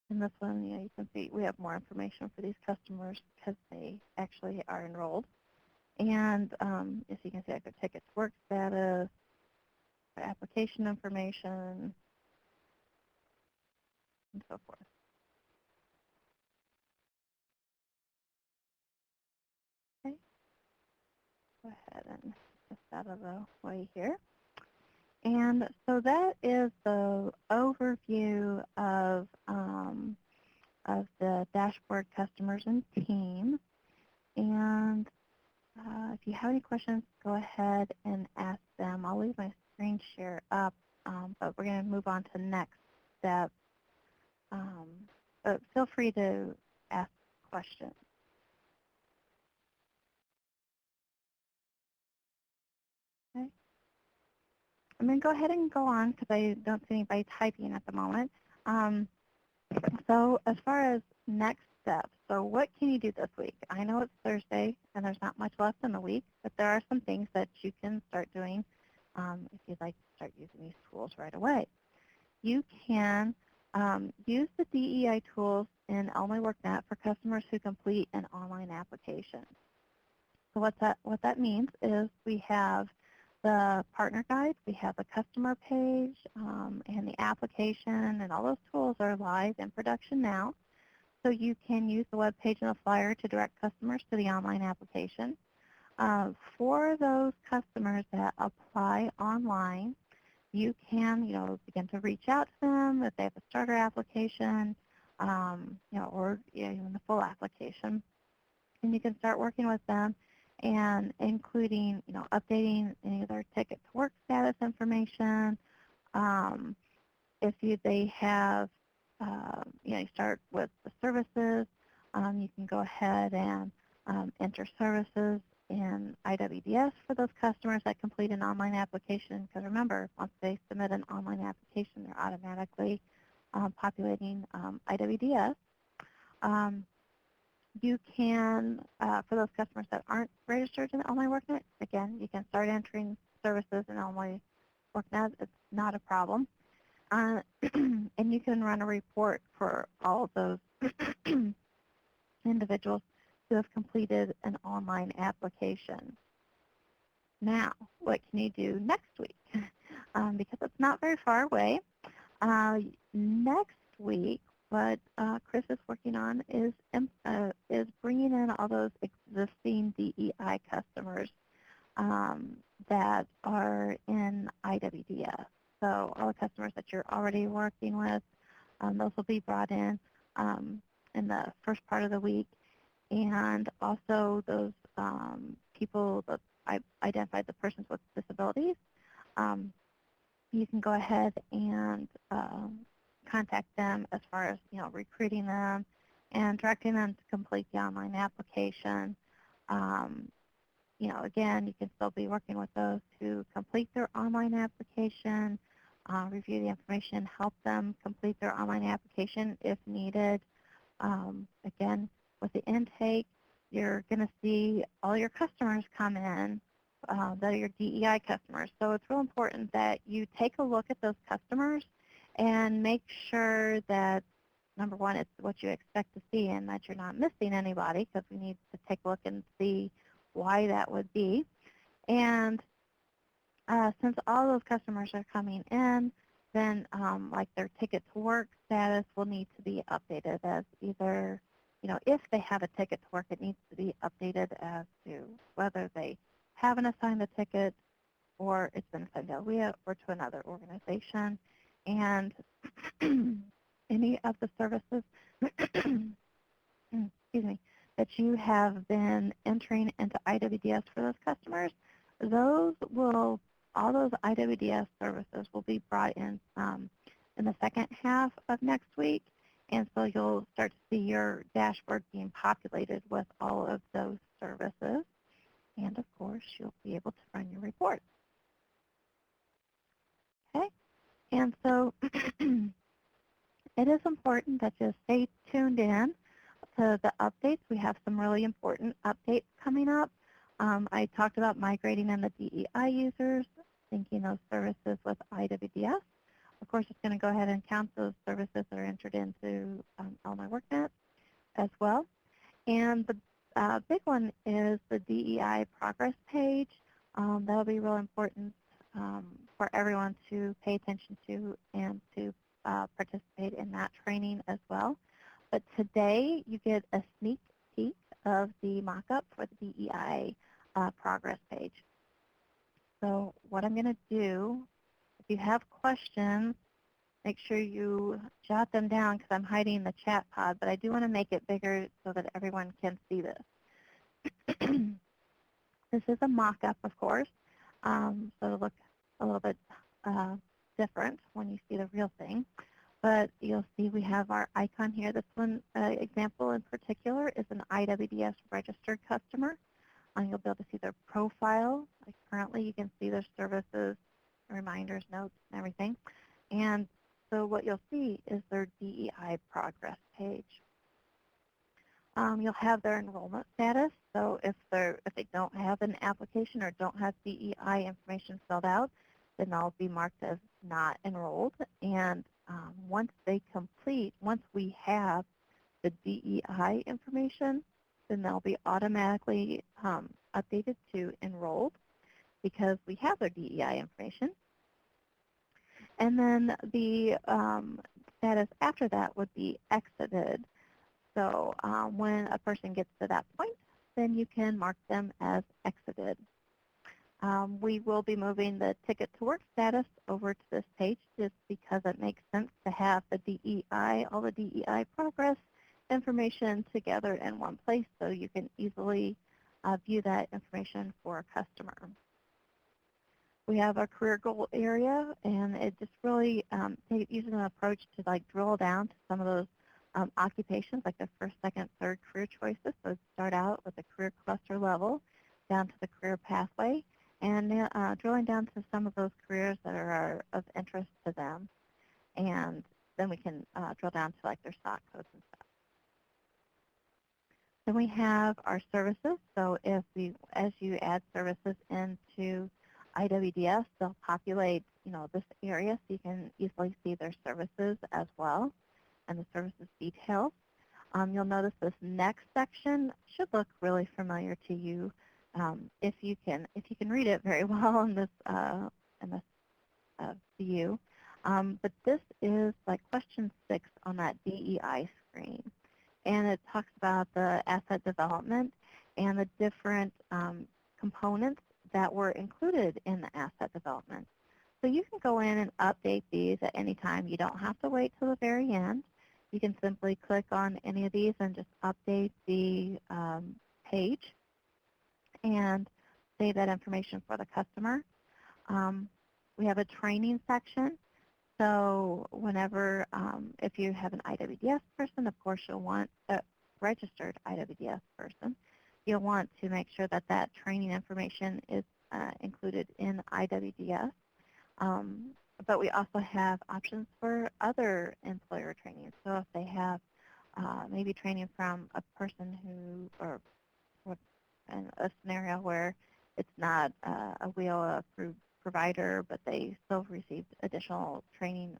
And this one, you can see we have more information for these customers because they actually are enrolled. And as you can see, I could ticket to work status, application information, and so forth. Okay. Go ahead and get this out of the way here. And so that is the overview of the dashboard customers and teams. And if you have any questions, go ahead and ask them. I'll leave my screen share up, but we're going to move on to the next step. But feel free to ask questions. Okay. I'm going to go ahead and go on because I don't see anybody typing at the moment. So as far as next steps, so what can you do this week? I know it's Thursday and there's not much left in the week, but there are some things that you can start doing if you'd like to start using these tools right away. You can use the DEI tools in WorkNet for customers who complete an online application. So what that means is we have the partner guide, we have the customer page, and the application, and all those tools are live in production now. So you can use the web page and the flyer to direct customers to the online application. For those customers that apply online, you can, begin to reach out to them if they have a starter application, or even the full application. And you can start working with them and including, updating any of their ticket to work status information. If they have, you start with the services, you can go ahead and enter services in IWDS for those customers that complete an online application. Because remember, once they submit an online application, they're automatically populating IWDS. You can, for those customers that aren't registered in Online WorkNet, again, you can start entering services in Online WorkNet. It's not a problem. And you can run a report for all of those individuals who have completed an online application. Now, what can you do next week? because it's not very far away. Uh, Next week, what Chris is working on is bringing in all those existing DEI customers um, that are in IWDS. So all the customers that you're already working with, those will be brought in the first part of the week, and also those people that I identified, the persons with disabilities. Um, you can go ahead and contact them as far as recruiting them and directing them to complete the online application. Um, Again, you can still be working with those to complete their online application, review the information, help them complete their online application if needed. Again, with the intake, you're going to see all your customers come in that are your DEI customers. So it's real important that you take a look at those customers and make sure that, number one, it's what you expect to see and that you're not missing anybody, because we need to take a look and see why that would be. And since all those customers are coming in, then like their ticket to work status will need to be updated as either, if they have a ticket to work, it needs to be updated as to whether they haven't assigned the ticket or it's been assigned to LWIA or to another organization. And any of the services excuse me, that you have been entering into IWDS for those customers, all those IWDS services will be brought in the second half of next week. And so you'll start to see your dashboard being populated with all of those services. And of course, you'll be able to run your report. Okay? And so it is important that you stay tuned in to the updates. We have some really important updates coming up. I talked about migrating in the DEI users, syncing those services with IWDS. Of course, it's going to go ahead and count those services that are entered into Illinois WorkNet as well. And the big one is the DEI progress page. That will be real important for everyone to pay attention to and to participate in that training as well. But today you get a sneak peek of the mock-up for the DEI progress page. So what I'm going to do, if you have questions, make sure you jot them down because I'm hiding the chat pod, but I do want to make it bigger so that everyone can see this. This is a mock-up, of course, so it'll look a little bit different when you see the real thing. But you'll see we have our icon here. This one example in particular is an IWDS registered customer. You'll be able to see their profile. Like currently, you can see their services, reminders, notes, and everything. And so what you'll see is their DEI progress page. You'll have their enrollment status. So if they don't have an application or don't have DEI information filled out, then they'll be marked as not enrolled. And once we have the DEI information, then they'll be automatically updated to enrolled because we have their DEI information. And then the status after that would be exited. So when a person gets to that point, then you can mark them as exited. We will be moving the ticket to work status over to this page just because it makes sense to have the DEI, all the DEI progress information together in one place so you can easily view that information for a customer. We have our career goal area, and it just really uses an approach to drill down to some of those occupations, like the first, second, third career choices. So start out with the career cluster level down to the career pathway, and drilling down to some of those careers that are of interest to them. And then we can drill down to their stock codes and stuff. Then we have our services. So as you add services into IWDS, they'll populate this area so you can easily see their services as well and the services details. You'll notice this next section should look really familiar to you if you can read it very well in this view. But this is like question 6 on that DEI screen. And it talks about the asset development and the different components that were included in the asset development. So you can go in and update these at any time. You don't have to wait till the very end. You can simply click on any of these and just update the page and save that information for the customer. We have a training section. So whenever, if you have an IWDS person, of course you'll want a registered IWDS person. You'll want to make sure that that training information is included in IWDS. But we also have options for other employer trainings. So if they have maybe training from a person who, or in a scenario where it's not a WIA approved provider, but they still received additional training,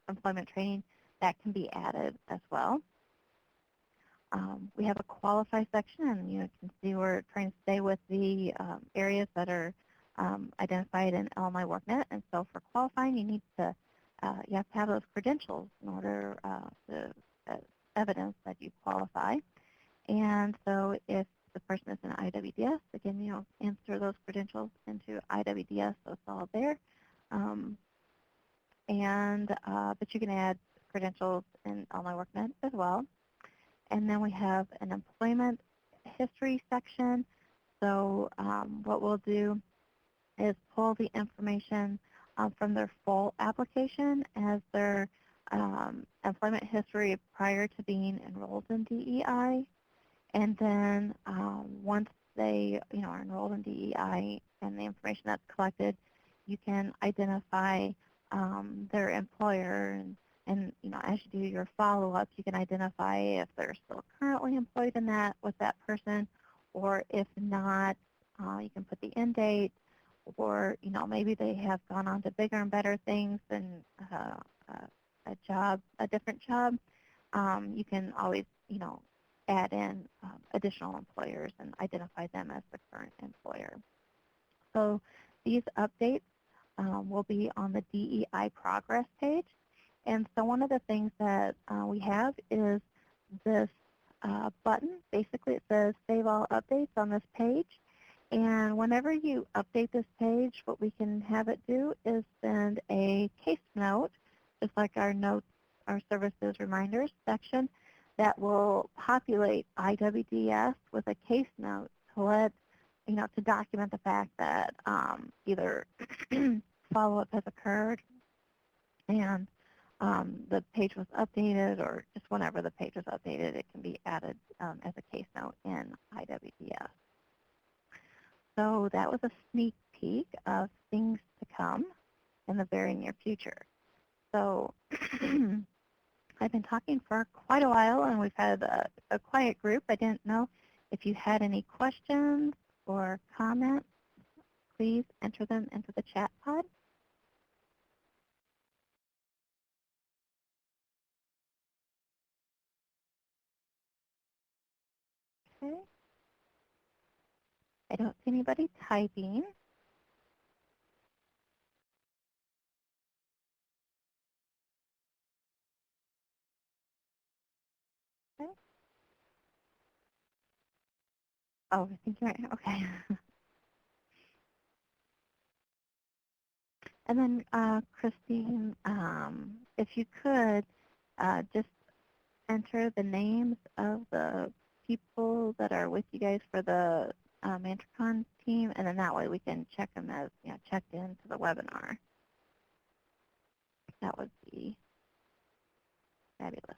employment training, that can be added as well. We have a qualify section, and you can see we're trying to stay with the areas that are identified in LMI WorkNet. And so for qualifying, you have to have those credentials in order to evidence that you qualify. And so if the person is in IWDS, again, you enter those credentials into IWDS, so it's all there. But you can add credentials in LMI WorkNet as well. And then we have an employment history section. So what we'll do is pull the information from their full application as their employment history prior to being enrolled in DEI. And then once they are enrolled in DEI and the information that's collected, you can identify their employer, and as you do your follow-up, you can identify if they're still currently employed in that with that person, or if not, you can put the end date, or maybe they have gone on to bigger and better things than a different job. You can always add in additional employers and identify them as the current employer. So these updates will be on the DEI progress page. And so one of the things that we have is this button. Basically, it says Save All Updates on this page. And whenever you update this page, what we can have it do is send a case note, just like our notes, our services reminders section, that will populate IWDS with a case note to let, to document the fact that either follow-up has occurred and the page was updated, or just whenever the page was updated, it can be added as a case note in IWDS. So that was a sneak peek of things to come in the very near future. So I've been talking for quite a while, and we've had a quiet group. I didn't know if you had any questions or comments. Please enter them into the chat pod. Okay. I don't see anybody typing. Okay. Oh, I think you're right. Okay. And then, Christine, if you could just enter the names of the people that are with you guys for the Mantricon team, and then that way we can check them as checked into the webinar. That would be fabulous.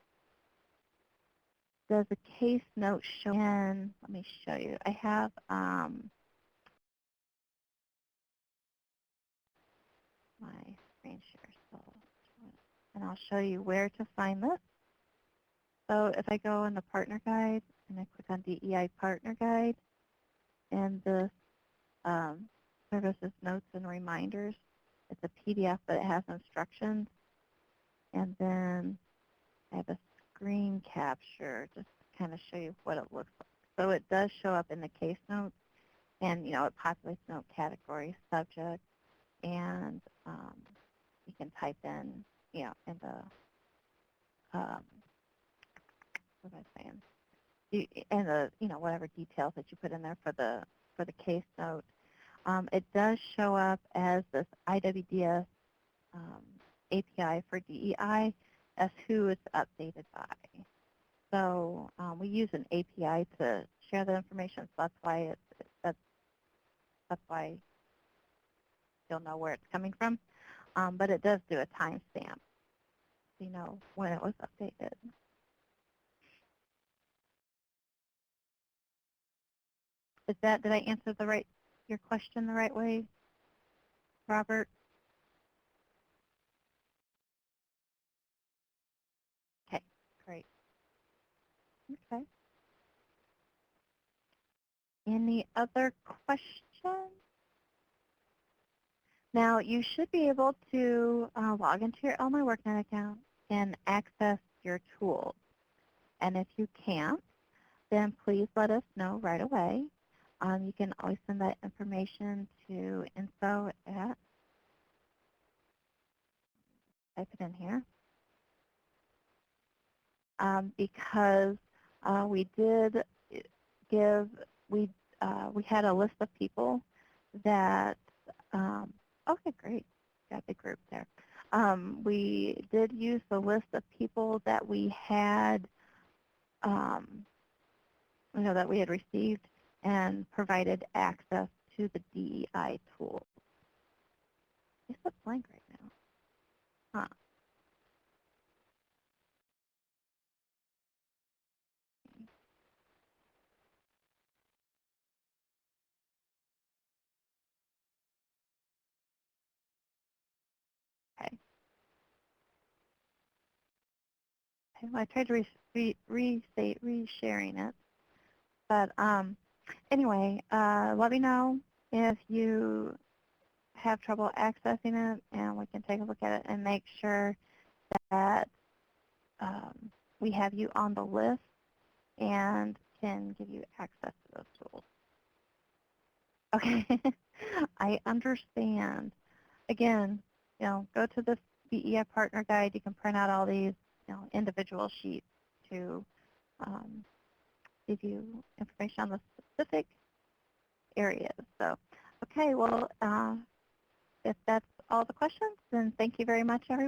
Does the case note show in? Let me show you. I have my screen share, and I'll show you where to find this. So if I go in the partner guide and I click on DEI partner guide, and this services notes and reminders, it's a PDF, but it has instructions. And then I have a screen capture just to kind of show you what it looks like. So it does show up in the case notes, and it populates note category, subject, and you can type in, in the, what am I saying? And the, whatever details that you put in there for the case note. It does show up as this IWDS API for DEI as who it's updated by. So we use an API to share the information, so that's why you'll know where it's coming from. But it does do a timestamp, so you know when it was updated. Did I answer your question the right way, Robert? Okay, great. Okay. Any other questions? Now, you should be able to log into your My WorkNet account and access your tools. And if you can't, then please let us know right away. You can always send that information to info at, type it in here, because we did give, we had a list of people that, okay, great, got the group there. We did use the list of people that we had, that we had received and provided access to the DEI tool. It's a blank right now. Huh. Okay. Okay, well, I tried to resharing it. But anyway, let me know if you have trouble accessing it, and we can take a look at it and make sure that we have you on the list and can give you access to those tools. Okay, I understand. Again, go to the DEI Partner Guide. You can print out all these, individual sheets to give you information on the specific areas. So, okay, well, if that's all the questions, then thank you very much, everyone.